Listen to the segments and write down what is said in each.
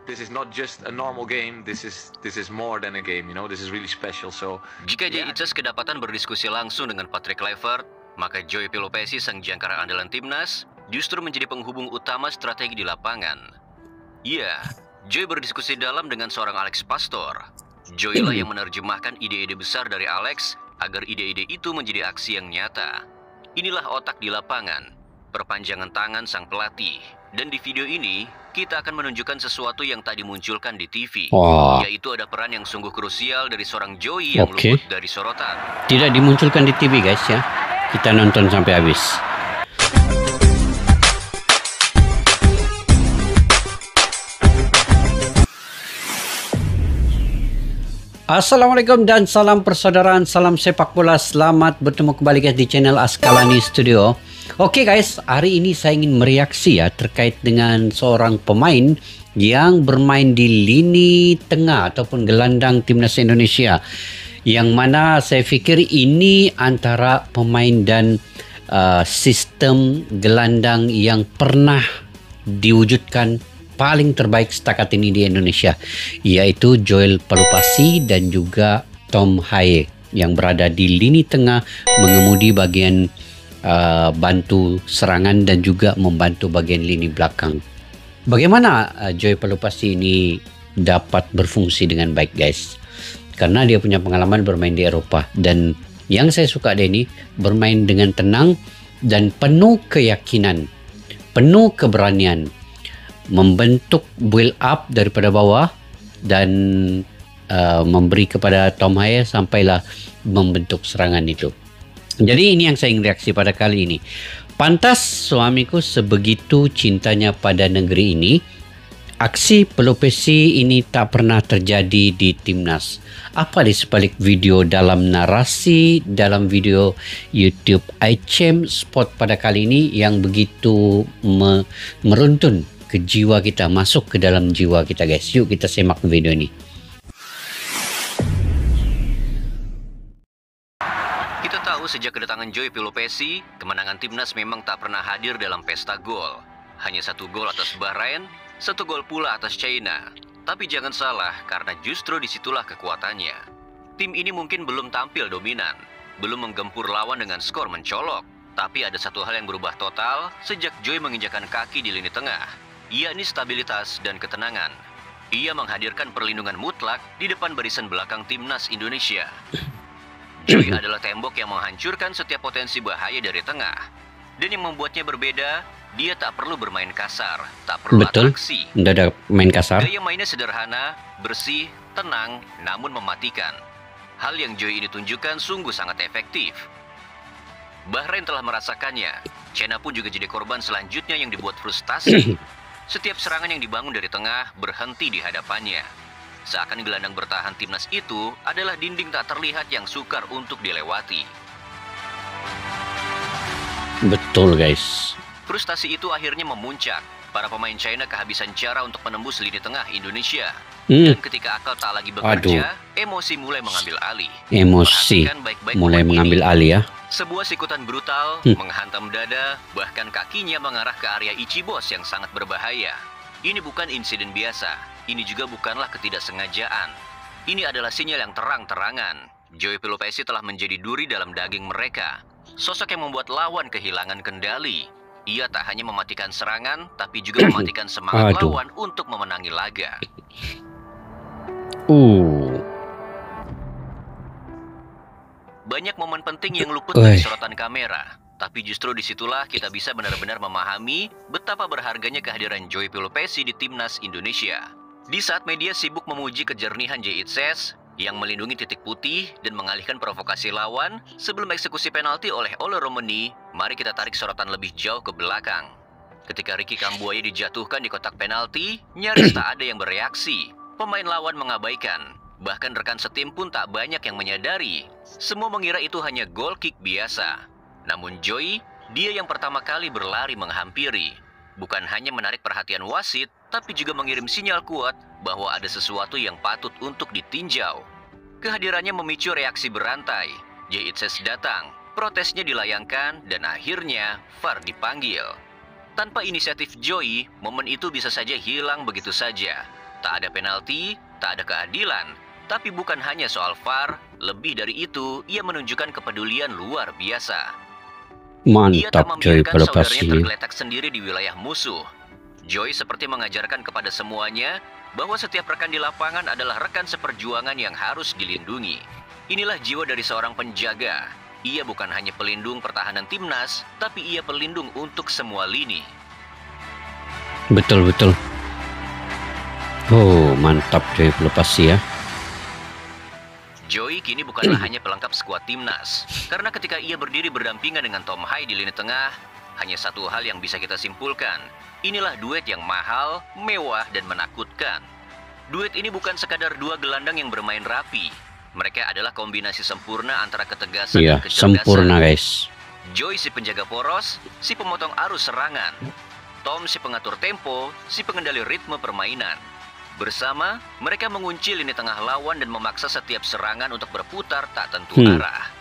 this is not just a normal game. This is more than a game. You know, this is really special. So jika Jay Itzes kedapatan berdiskusi langsung dengan Patrick Kluivert, maka Joey Pelupessy, sang jangkar andalan timnas, justru menjadi penghubung utama strategi di lapangan. Ya, Joey berdiskusi dalam dengan seorang Alex Pastor. Joey lah yang menerjemahkan ide-ide besar dari Alex agar ide-ide itu menjadi aksi yang nyata. Inilah otak di lapangan, perpanjangan tangan sang pelatih. Dan di video ini, kita akan menunjukkan sesuatu yang tak dimunculkan di TV. Yaitu ada peran yang sungguh krusial dari seorang Joey yang luput dari sorotan. Tidak dimunculkan di TV guys ya. Kita nonton sampai habis. Assalamualaikum dan salam persaudaraan, salam sepak bola. Selamat bertemu kembali guys di channel Askalani Studio. Oke guys, hari ini saya ingin mereaksi ya terkait dengan seorang pemain yang bermain di lini tengah ataupun gelandang timnas Indonesia, yang mana saya fikir ini antara pemain dan sistem gelandang yang pernah diwujudkan paling terbaik setakat ini di Indonesia, yaitu Joel Pelupessy dan juga Tom Haye yang berada di lini tengah mengemudi bagian bantu serangan dan juga membantu bagian lini belakang. Bagaimana Joel Pelupessy ini dapat berfungsi dengan baik guys? Karena dia punya pengalaman bermain di Eropa, dan yang saya suka dia ini bermain dengan tenang dan penuh keyakinan, penuh keberanian, membentuk build up daripada bawah dan memberi kepada Tom Haye sampailah membentuk serangan itu. Jadi ini yang saya ingin reaksi pada kali ini. Pantas suamiku sebegitu cintanya pada negeri ini. Aksi Pelupessy ini tak pernah terjadi di timnas. Apa di sebalik video dalam narasi dalam video YouTube iChamp Sport pada kali ini yang begitu meruntun ke jiwa kita, masuk ke dalam jiwa kita guys. Yuk kita simak video ini. Kita tahu sejak kedatangan Joey Pelupessy, kemenangan timnas memang tak pernah hadir dalam pesta gol. Hanya 1 gol atas Bahrain, 1 gol pula atas China. Tapi jangan salah, karena justru disitulah kekuatannya. Tim ini mungkin belum tampil dominan, belum menggempur lawan dengan skor mencolok. Tapi ada satu hal yang berubah total sejak Joey menginjakan kaki di lini tengah, yakni stabilitas dan ketenangan. Ia menghadirkan perlindungan mutlak di depan barisan belakang timnas Indonesia. Joey adalah tembok yang menghancurkan setiap potensi bahaya dari tengah. Dan yang membuatnya berbeda, dia tak perlu bermain kasar, tak perlu atraksi. Tidak ada main kasar. Gaya mainnya sederhana, bersih, tenang, namun mematikan. Hal yang Joey ini tunjukkan sungguh sangat efektif. Bahrain telah merasakannya. China pun juga jadi korban selanjutnya yang dibuat frustasi. Setiap serangan yang dibangun dari tengah berhenti di hadapannya. Seakan gelandang bertahan timnas itu adalah dinding tak terlihat yang sukar untuk dilewati. Betul guys. Frustasi itu akhirnya memuncak. Para pemain China kehabisan cara untuk menembus lini tengah Indonesia. Dan ketika akal tak lagi bekerja, emosi mulai mengambil alih. Emosi mulai mengambil alih ya. Sebuah sikutan brutal menghantam dada, bahkan kakinya mengarah ke area Ichibos yang sangat berbahaya. Ini bukan insiden biasa. Ini juga bukanlah ketidaksengajaan. Ini adalah sinyal yang terang-terangan. Joey Pelupessy telah menjadi duri dalam daging mereka. Sosok yang membuat lawan kehilangan kendali. Ia tak hanya mematikan serangan, tapi juga mematikan semangat lawan untuk memenangi laga. Banyak momen penting yang luput dari sorotan kamera. Tapi justru disitulah kita bisa benar-benar memahami betapa berharganya kehadiran Joey Pelupessy di timnas Indonesia. Di saat media sibuk memuji kejernihan Jay Itzes yang melindungi titik putih dan mengalihkan provokasi lawan sebelum eksekusi penalti oleh Ole Romani, mari kita tarik sorotan lebih jauh ke belakang. Ketika Ricky Kambuaya dijatuhkan di kotak penalti, nyaris tak ada yang bereaksi. Pemain lawan mengabaikan. Bahkan rekan setim pun tak banyak yang menyadari. Semua mengira itu hanya goal kick biasa. Namun Joey, dia yang pertama kali berlari menghampiri. Bukan hanya menarik perhatian wasit, tapi juga mengirim sinyal kuat bahwa ada sesuatu yang patut untuk ditinjau. Kehadirannya memicu reaksi berantai. Jay Itzes datang, protesnya dilayangkan, dan akhirnya VAR dipanggil. Tanpa inisiatif Joey, momen itu bisa saja hilang begitu saja. Tak ada penalti, tak ada keadilan. Tapi bukan hanya soal VAR, lebih dari itu, ia menunjukkan kepedulian luar biasa. Ia tak Mantap Joy membiarkan pada saudaranya pastinya. tergeletak sendiri di wilayah musuh. Joy seperti mengajarkan kepada semuanya bahwa setiap rekan di lapangan adalah rekan seperjuangan yang harus dilindungi. Inilah jiwa dari seorang penjaga. Ia bukan hanya pelindung pertahanan timnas, tapi ia pelindung untuk semua lini. Betul-betul. Oh, mantap Joy pada pasti ya. Joey kini bukanlah hanya pelengkap skuad timnas. Karena ketika ia berdiri berdampingan dengan Tom Hai di lini tengah, hanya satu hal yang bisa kita simpulkan. Inilah duet yang mahal, mewah, dan menakutkan. Duet ini bukan sekadar dua gelandang yang bermain rapi. Mereka adalah kombinasi sempurna antara ketegasan Iya, dan kecerdasan. sempurna guys. Joy si penjaga poros, si pemotong arus serangan. Tom si pengatur tempo, si pengendali ritme permainan. Bersama, mereka mengunci lini tengah lawan dan memaksa setiap serangan untuk berputar tak tentu arah.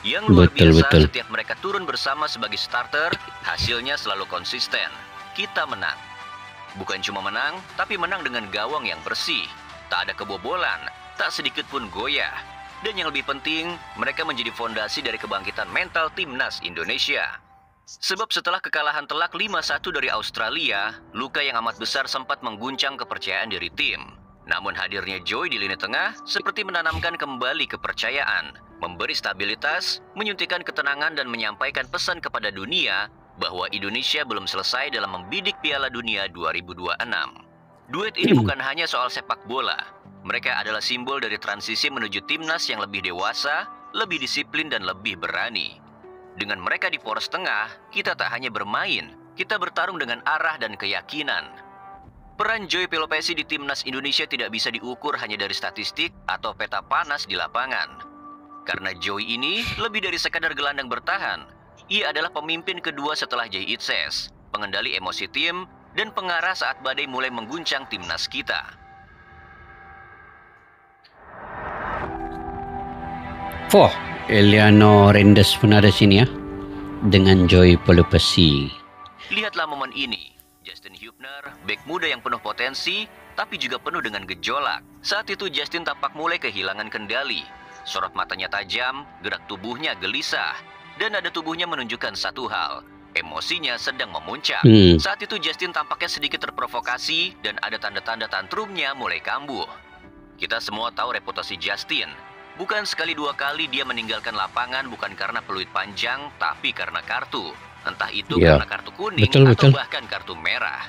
Yang luar biasa, setiap mereka turun bersama sebagai starter, hasilnya selalu konsisten. Kita menang. Bukan cuma menang, tapi menang dengan gawang yang bersih. Tak ada kebobolan, tak sedikit pun goyah. Dan yang lebih penting, mereka menjadi fondasi dari kebangkitan mental timnas Indonesia. Sebab setelah kekalahan telak 5-1 dari Australia, luka yang amat besar sempat mengguncang kepercayaan diri tim. Namun hadirnya Joy di lini tengah seperti menanamkan kembali kepercayaan, memberi stabilitas, menyuntikkan ketenangan dan menyampaikan pesan kepada dunia bahwa Indonesia belum selesai dalam membidik Piala Dunia 2026. Duet ini bukan hanya soal sepak bola. Mereka adalah simbol dari transisi menuju timnas yang lebih dewasa, lebih disiplin dan lebih berani. Dengan mereka di poros tengah, kita tak hanya bermain, kita bertarung dengan arah dan keyakinan. Peran Joy Pelopessy di timnas Indonesia tidak bisa diukur hanya dari statistik atau peta panas di lapangan. Karena Joy ini lebih dari sekadar gelandang bertahan. Ia adalah pemimpin kedua setelah Jay Itzes, pengendali emosi tim, dan pengarah saat badai mulai mengguncang timnas kita. Wah, Eliano Rendes pun ada sini ya. Dengan Joy Pelopessy. Lihatlah momen ini. Justin Hubner, bek muda yang penuh potensi, tapi juga penuh dengan gejolak. Saat itu Justin tampak mulai kehilangan kendali. Sorot matanya tajam, gerak tubuhnya gelisah. Dan nada tubuhnya menunjukkan satu hal. Emosinya sedang memuncak. Saat itu Justin tampaknya sedikit terprovokasi dan ada tanda-tanda tantrumnya mulai kambuh. Kita semua tahu reputasi Justin. Bukan sekali dua kali dia meninggalkan lapangan bukan karena peluit panjang, tapi karena kartu. Entah itu karena kartu kuning atau bahkan kartu merah.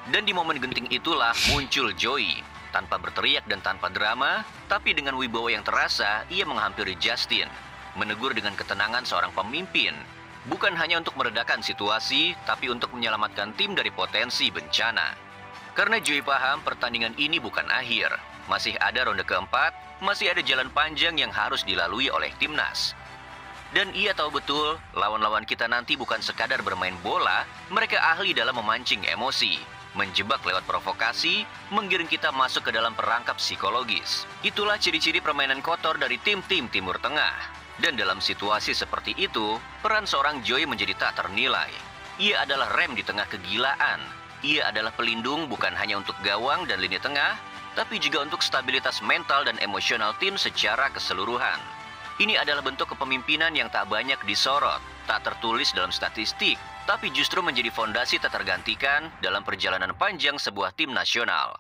Dan di momen genting itulah muncul Joy. Tanpa berteriak dan tanpa drama, tapi dengan wibawa yang terasa, ia menghampiri Justin. Menegur dengan ketenangan seorang pemimpin. Bukan hanya untuk meredakan situasi, tapi untuk menyelamatkan tim dari potensi bencana. Karena Joy paham pertandingan ini bukan akhir. Masih ada ronde keempat, masih ada jalan panjang yang harus dilalui oleh timnas. Dan ia tahu betul, lawan-lawan kita nanti bukan sekadar bermain bola, mereka ahli dalam memancing emosi, menjebak lewat provokasi, menggiring kita masuk ke dalam perangkap psikologis. Itulah ciri-ciri permainan kotor dari tim-tim Timur Tengah. Dan dalam situasi seperti itu, peran seorang Joy menjadi tak ternilai. Ia adalah rem di tengah kegilaan. Ia adalah pelindung bukan hanya untuk gawang dan lini tengah, tapi juga untuk stabilitas mental dan emosional tim secara keseluruhan. Ini adalah bentuk kepemimpinan yang tak banyak disorot, tak tertulis dalam statistik, tapi justru menjadi fondasi tak tergantikan dalam perjalanan panjang sebuah tim nasional.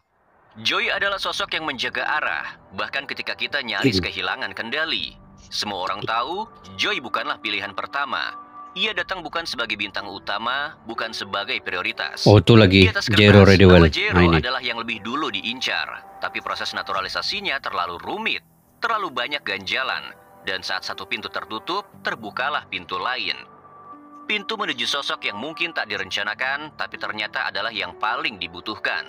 Joy adalah sosok yang menjaga arah, bahkan ketika kita nyaris kehilangan kendali. Semua orang tahu, Joy bukanlah pilihan pertama. Ia datang bukan sebagai bintang utama, bukan sebagai prioritas. Oh, itu lagi Jero Redewell. Jero adalah yang lebih dulu diincar, tapi proses naturalisasinya terlalu rumit, terlalu banyak ganjalan, dan saat satu pintu tertutup, terbukalah pintu lain. Pintu menuju sosok yang mungkin tak direncanakan, tapi ternyata adalah yang paling dibutuhkan.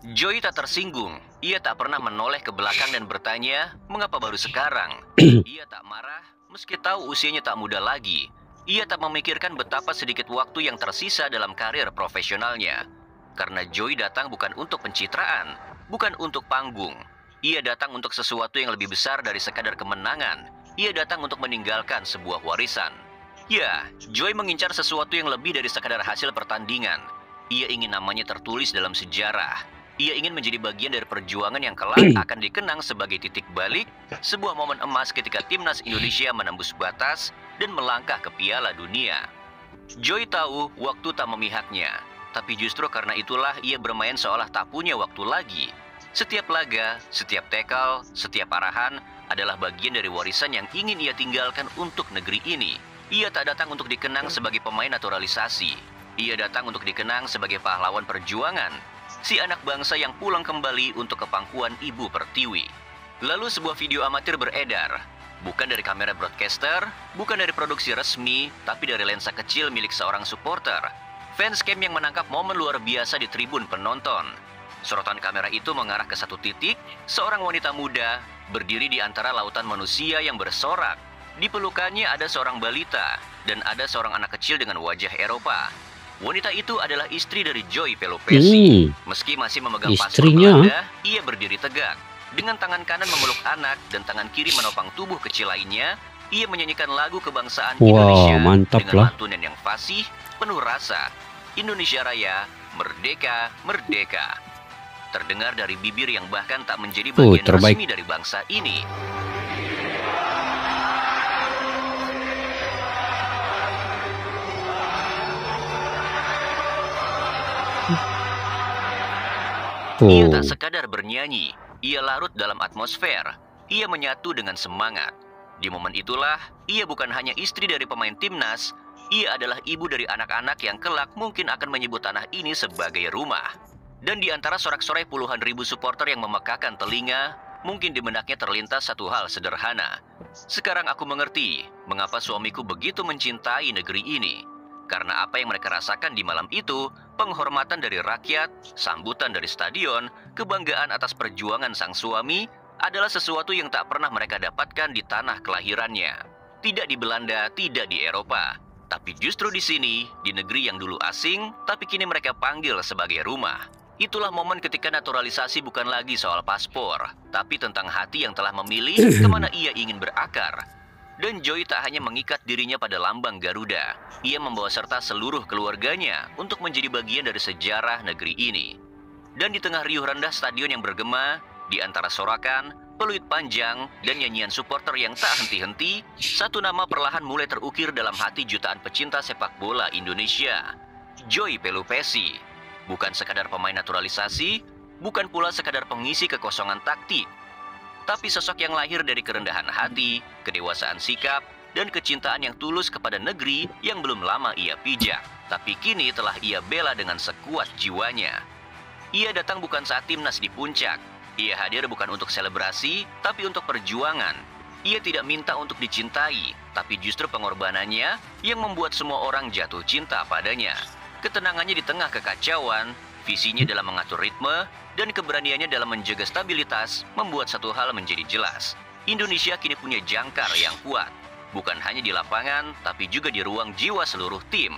Joy tak tersinggung. Ia tak pernah menoleh ke belakang dan bertanya, mengapa baru sekarang? Ia tak marah, meski tahu usianya tak muda lagi. Ia tak memikirkan betapa sedikit waktu yang tersisa dalam karir profesionalnya. Karena Joy datang bukan untuk pencitraan, bukan untuk panggung. Ia datang untuk sesuatu yang lebih besar dari sekadar kemenangan. ia datang untuk meninggalkan sebuah warisan. Ya, Joy mengincar sesuatu yang lebih dari sekadar hasil pertandingan. Ia ingin namanya tertulis dalam sejarah. Ia ingin menjadi bagian dari perjuangan yang kelak akan dikenang sebagai titik balik, sebuah momen emas ketika timnas Indonesia menembus batas dan melangkah ke Piala Dunia. Joy tahu waktu tak memihaknya, tapi justru karena itulah ia bermain seolah tak punya waktu lagi. Setiap laga, setiap tackle, setiap arahan adalah bagian dari warisan yang ingin ia tinggalkan untuk negeri ini. Ia tak datang untuk dikenang sebagai pemain naturalisasi. Ia datang untuk dikenang sebagai pahlawan perjuangan, si anak bangsa yang pulang kembali untuk kepangkuan Ibu Pertiwi. Lalu sebuah video amatir beredar. Bukan dari kamera broadcaster, bukan dari produksi resmi, tapi dari lensa kecil milik seorang supporter. Fanscam yang menangkap momen luar biasa di tribun penonton. Sorotan kamera itu mengarah ke satu titik, seorang wanita muda berdiri di antara lautan manusia yang bersorak. Di pelukannya ada seorang balita dan ada seorang anak kecil dengan wajah Eropa. Wanita itu adalah istri dari Joy Pelupesi. Meski masih memegang paspor Belanda, ia berdiri tegak. Dengan tangan kanan memeluk anak dan tangan kiri menopang tubuh kecil lainnya, ia menyanyikan lagu kebangsaan Indonesia dengan lantunan yang fasih, penuh rasa. Indonesia Raya, Merdeka, Merdeka. Terdengar dari bibir yang bahkan tak menjadi bagian resmi dari bangsa ini. Ia tak sekadar bernyanyi, ia larut dalam atmosfer. Ia menyatu dengan semangat. Di momen itulah, ia bukan hanya istri dari pemain timnas, ia adalah ibu dari anak-anak yang kelak mungkin akan menyebut tanah ini sebagai rumah. Dan di antara sorak-sorai puluhan ribu supporter yang memekakan telinga, mungkin di benaknya terlintas satu hal sederhana. Sekarang aku mengerti mengapa suamiku begitu mencintai negeri ini. Karena apa yang mereka rasakan di malam itu, penghormatan dari rakyat, sambutan dari stadion, kebanggaan atas perjuangan sang suami, adalah sesuatu yang tak pernah mereka dapatkan di tanah kelahirannya. Tidak di Belanda, tidak di Eropa. Tapi justru di sini, di negeri yang dulu asing, tapi kini mereka panggil sebagai rumah. Itulah momen ketika naturalisasi bukan lagi soal paspor, tapi tentang hati yang telah memilih kemana ia ingin berakar. Dan Joy tak hanya mengikat dirinya pada lambang Garuda, ia membawa serta seluruh keluarganya untuk menjadi bagian dari sejarah negeri ini. Dan di tengah riuh rendah stadion yang bergema, di antara sorakan, peluit panjang, dan nyanyian supporter yang tak henti-henti, satu nama perlahan mulai terukir dalam hati jutaan pecinta sepak bola Indonesia. Joy Pelupesi. Bukan sekadar pemain naturalisasi, bukan pula sekadar pengisi kekosongan taktik, tapi sosok yang lahir dari kerendahan hati, kedewasaan sikap, dan kecintaan yang tulus kepada negeri yang belum lama ia pijak, tapi kini telah ia bela dengan sekuat jiwanya. Ia datang bukan saat timnas di puncak, ia hadir bukan untuk selebrasi, tapi untuk perjuangan. Ia tidak minta untuk dicintai, tapi justru pengorbanannya yang membuat semua orang jatuh cinta padanya. Ketenangannya di tengah kekacauan, visinya dalam mengatur ritme, dan keberaniannya dalam menjaga stabilitas membuat satu hal menjadi jelas. Indonesia kini punya jangkar yang kuat, bukan hanya di lapangan, tapi juga di ruang jiwa seluruh tim.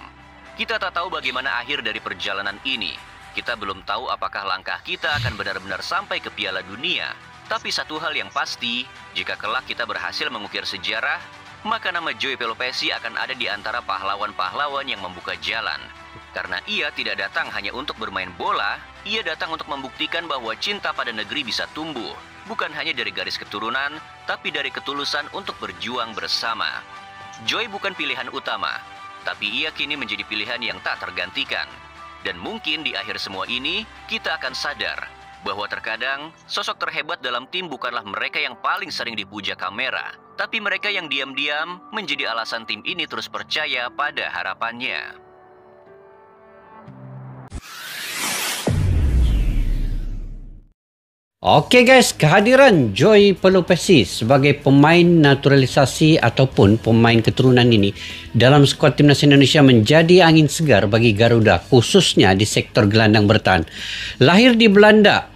Kita tak tahu bagaimana akhir dari perjalanan ini. Kita belum tahu apakah langkah kita akan benar-benar sampai ke Piala Dunia. Tapi satu hal yang pasti, jika kelak kita berhasil mengukir sejarah, maka nama Joy Pelupesi akan ada di antara pahlawan-pahlawan yang membuka jalan. Karena ia tidak datang hanya untuk bermain bola, ia datang untuk membuktikan bahwa cinta pada negeri bisa tumbuh, bukan hanya dari garis keturunan, tapi dari ketulusan untuk berjuang bersama. Joy bukan pilihan utama, tapi ia kini menjadi pilihan yang tak tergantikan. Dan mungkin di akhir semua ini, kita akan sadar bahwa terkadang sosok terhebat dalam tim bukanlah mereka yang paling sering dipuja kamera, tapi mereka yang diam-diam menjadi alasan tim ini terus percaya pada harapannya. Oke guys, kehadiran Joy Pelupesi sebagai pemain naturalisasi ataupun pemain keturunan ini dalam skuad timnas Indonesia menjadi angin segar bagi Garuda, khususnya di sektor gelandang bertahan. Lahir di Belanda,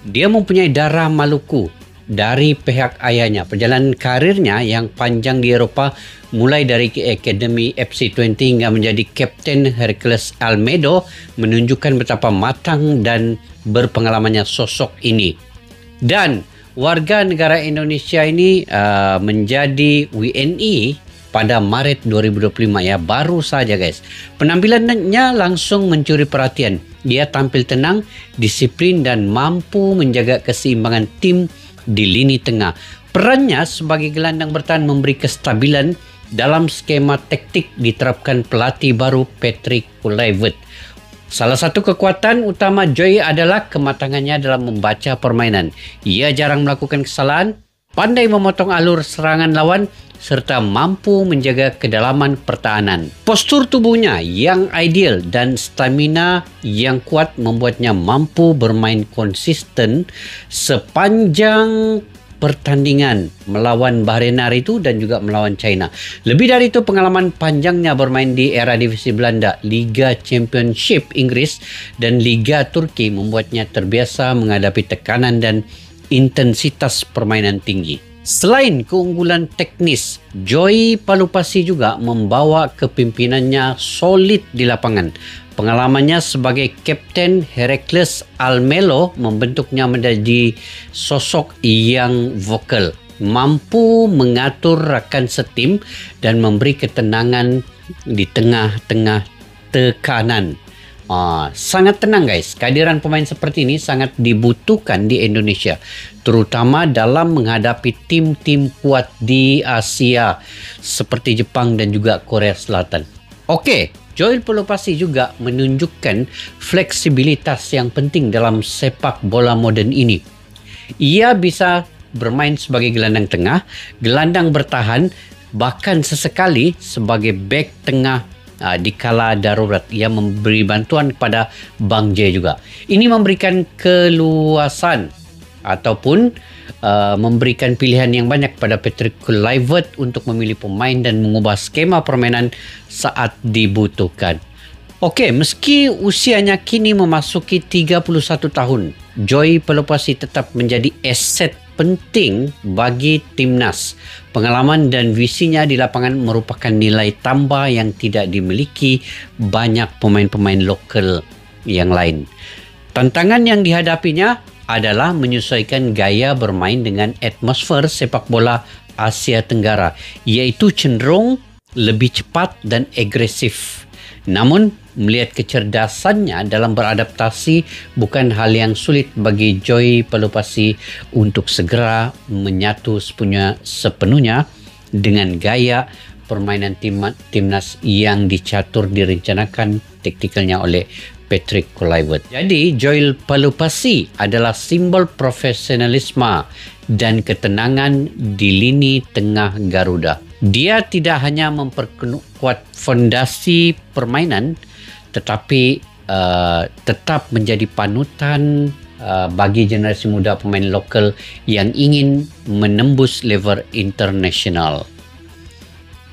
dia mempunyai darah Maluku dari pihak ayahnya. Perjalanan karirnya yang panjang di Eropa mulai dari Akademi FC20 hingga menjadi Kapten Hercules Almedo menunjukkan betapa matang dan berpengalamannya sosok ini. Dan warga negara Indonesia ini menjadi WNI pada Maret 2025 ya, baru saja guys. Penampilannya langsung mencuri perhatian. Dia tampil tenang, disiplin dan mampu menjaga keseimbangan tim di lini tengah. Perannya sebagai gelandang bertahan memberi kestabilan dalam skema taktik diterapkan pelatih baru Patrick Kluivert. Salah satu kekuatan utama Joy adalah kematangannya dalam membaca permainan. Ia jarang melakukan kesalahan, pandai memotong alur serangan lawan, serta mampu menjaga kedalaman pertahanan. Postur tubuhnya yang ideal dan stamina yang kuat membuatnya mampu bermain konsisten sepanjang pertandingan melawan Bahrain hari itu dan juga melawan China. Lebih dari itu, pengalaman panjangnya bermain di era divisi Belanda, Liga Championship Inggris dan Liga Turki membuatnya terbiasa menghadapi tekanan dan intensitas permainan tinggi. Selain keunggulan teknis, Joy Palupasi juga membawa kepimpinannya solid di lapangan. Pengalamannya sebagai Kapten Heracles Almelo membentuknya menjadi sosok yang vokal, mampu mengatur rakan setim dan memberi ketenangan di tengah-tengah tekanan. Sangat tenang guys. Kehadiran pemain seperti ini sangat dibutuhkan di Indonesia, terutama dalam menghadapi tim-tim kuat di Asia seperti Jepang dan juga Korea Selatan. Oke, Joy Palupasi juga menunjukkan fleksibilitas yang penting dalam sepak bola moden ini. Ia bisa bermain sebagai gelandang tengah, gelandang bertahan, bahkan sesekali sebagai bek tengah di kala darurat. Ia memberi bantuan kepada Bang J juga. Ini memberikan keluasan ataupun memberikan pilihan yang banyak pada Patrick Kluivert untuk memilih pemain dan mengubah skema permainan saat dibutuhkan. Okey, meski usianya kini memasuki 31 tahun, Joy Palupasi tetap menjadi aset penting bagi timnas. Pengalaman dan visinya di lapangan merupakan nilai tambah yang tidak dimiliki banyak pemain-pemain lokal yang lain. Tantangan yang dihadapinya adalah menyesuaikan gaya bermain dengan atmosfer sepak bola Asia Tenggara, iaitu cenderung lebih cepat dan agresif. Namun, melihat kecerdasannya dalam beradaptasi bukan hal yang sulit bagi Joy Palupasi untuk segera menyatu sepenuhnya dengan gaya permainan timnas yang dicatur direncanakan taktikalnya oleh Patrick Kluivert. Jadi, Joy Palupasi adalah simbol profesionalisme dan ketenangan di lini tengah Garuda. Dia tidak hanya memperkuat fondasi permainan, tetapi tetap menjadi panutan bagi generasi muda pemain lokal yang ingin menembus level internasional.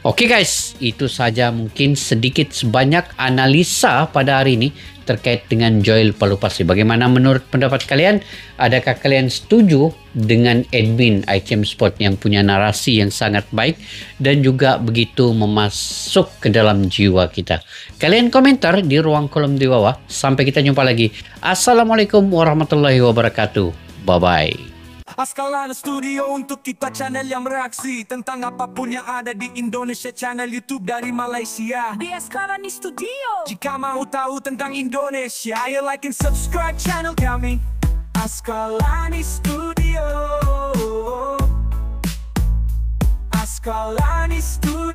Okey guys, itu saja mungkin sedikit sebanyak analisa pada hari ini terkait dengan Joy Palupasi. Bagaimana menurut pendapat kalian? Adakah kalian setuju dengan admin ICM Sport yang punya narasi yang sangat baik dan juga begitu memasuk ke dalam jiwa kita? Kalian komentar di ruang kolom di bawah. Sampai kita jumpa lagi. Assalamualaikum warahmatullahi wabarakatuh. Bye-bye. Askalani Studio untuk kita channel yang bereaksi tentang apapun yang ada di Indonesia, channel YouTube dari Malaysia di Askalani Studio. Jika mau tahu tentang Indonesia, ayo like and subscribe channel kami Askalani Studio. Askalani Studio.